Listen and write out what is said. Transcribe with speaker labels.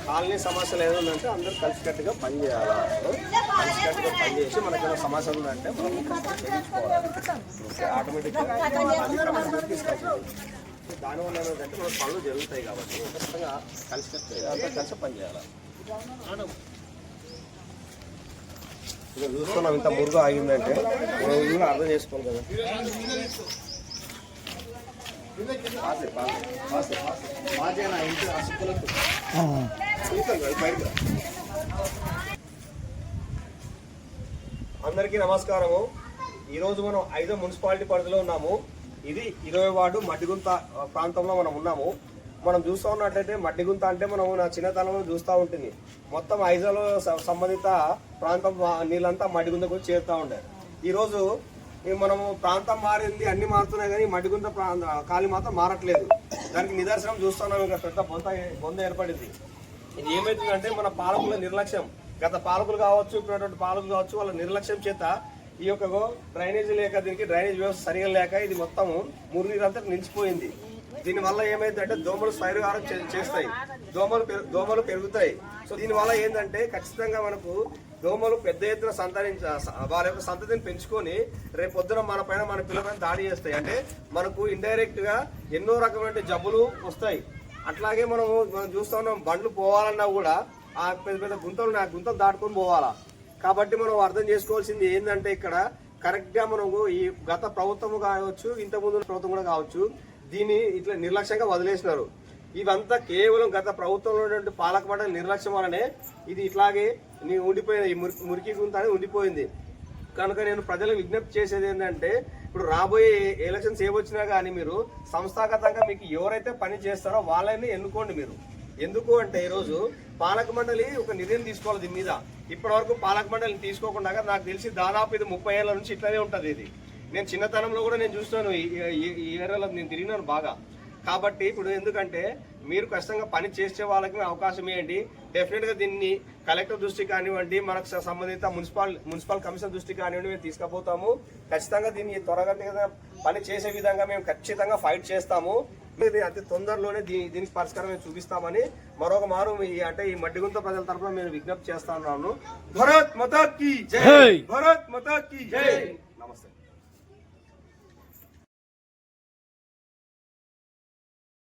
Speaker 1: Colony సమస్యలు ఏముందంటే అందరూ కలిసికట్టుగా పనిచేయాలి. కలిసికట్టుగా పనిచేసి మనకి సమస్య ఉందంటే మనం చేయించుకోవాలి. ఆటోమేటిక్గా తీసుకొచ్చింది. దానివల్ల ఏంటంటే మన పనులు జరుగుతాయి కాబట్టి ఖచ్చితంగా కలిసికట్టుగా అంతా కలిసి పనిచేయాలి. ఇక చూస్తున్నాం ఇంత మురుగు ఆగిందంటే మనం అర్థం చేసుకోవాలి కదా. అందరికీ నమస్కారము. ఈరోజు మనం 5వ మున్సిపాలిటీ పరిధిలో ఉన్నాము. ఇది 20వ వార్డు మడ్డిగుంత ప్రాంతంలో మనం ఉన్నాము. మనం చూస్తూ ఉన్నట్లయితే మడ్డిగుంత అంటే మనం నా చిన్నతనంలో చూస్తూ ఉంటుంది. మొత్తం ఐజాలో సంబంధిత ప్రాంతం నీళ్ళంతా మడ్డిగుంతకు చేరుతూ ఉంటాయి. ఈరోజు మనము ప్రాంతం మారింది, అన్ని మారుతున్నాయి, కానీ మడ్డిగుంత ఖాళీ మాత్రం మారట్లేదు. దానికి నిదర్శనం చూస్తున్నాం. ఇక్కడ పెద్ద బొంద ఏర్పడింది. ఇది ఏమవుతుందంటే మన పాలకుల నిర్లక్ష్యం, గత పాలకులు కావచ్చు, ఇప్పుడున్నటువంటి పాలకులు కావచ్చు, వాళ్ళ నిర్లక్ష్యం చేత ఈ యొక్క డ్రైనేజీ లేక, దీనికి డ్రైనేజ్ వ్యవస్థ సరిగా లేక ఇది మొత్తం మురుగునీరంతా నిలిచిపోయింది. దీనివల్ల ఏమైందంటే దోమలు స్వైరహారం చేస్తాయి, దోమలు పెరుగుతాయి. సో దీనివల్ల ఏంటంటే ఖచ్చితంగా మనకు దోమలు పెద్ద ఎత్తున వాళ్ళ యొక్క సంతతిని పెంచుకొని రేపు పొద్దున మన పైన మన పిల్లలపైన దాడి చేస్తాయి. అంటే మనకు ఇండైరెక్ట్ గా ఎన్నో రకమైన జబ్బులు వస్తాయి. అట్లాగే మనం చూస్తా ఉన్నాం, బండ్లు పోవాలన్నా కూడా ఆ పెద్ద పెద్ద గుంతలు దాటుకొని పోవాలా. కాబట్టి మనం అర్థం చేసుకోవాల్సింది ఏంటంటే ఇక్కడ కరెక్ట్ గా మనకు ఈ గత ప్రభుత్వం కావచ్చు, ఇంతకుముందు ప్రభుత్వం కూడా కావచ్చు, దీన్ని ఇట్లా నిర్లక్ష్యంగా వదిలేసినారు. ఇవంతా కేవలం గత ప్రభుత్వంలో ఉన్నటువంటి పాలక మండలి నిర్లక్ష్యం వల్లనే ఇది ఇట్లాగే ఉండిపోయింది. ఈ మురికి గుంత అనేది ఉండిపోయింది. కనుక నేను ప్రజలకు విజ్ఞప్తి చేసేది ఏంటంటే, ఇప్పుడు రాబోయే ఎలక్షన్స్ ఏవొచ్చినా కానీ మీరు సంస్థాగతంగా మీకు ఎవరైతే పని చేస్తారో వాళ్ళని ఎన్నుకోండి. మీరు ఎందుకు అంటే ఈరోజు పాలక మండలి ఒక నిర్ణయం తీసుకోవాలి దీని మీద. ఇప్పటి వరకు పాలక మండలిని తీసుకోకుండా నాకు తెలిసి దాదాపు ఇది 30 ఏళ్ల నుంచి ఇట్లానే ఉంటుంది. ఇది నేను చిన్నతనంలో కూడా నేను చూస్తాను, ఈ ఏరియాలో నేను తిరిగినాను బాగా. కాబట్టి ఇప్పుడు ఎందుకంటే మీరు కష్టంగా పని చేసే వాళ్ళకి అవకాశం ఇవ్వండి. డెఫినెట్గా దీన్ని కలెక్టర్ దృష్టికి కానివ్వండి, మనకు సంబంధిత మున్సిపల్ కమిషన్ దృష్టికి కానివ్వండి మేము తీసుకుపోతాము. ఖచ్చితంగా దీన్ని త్వరగా పని చేసే విధంగా మేము ఖచ్చితంగా ఫైట్ చేస్తాము. అతి తొందరలోనే దీనికి పరిష్కారం మేము చూపిస్తామని మరొక మారు అంటే ఈ మడ్డిగుంత ప్రజల తరఫున నేను విజ్ఞప్తి చేస్తా ఉన్నాను. భారత్ మాతా కీ జై, భారత్ మాతా కీ జై. నమస్తే.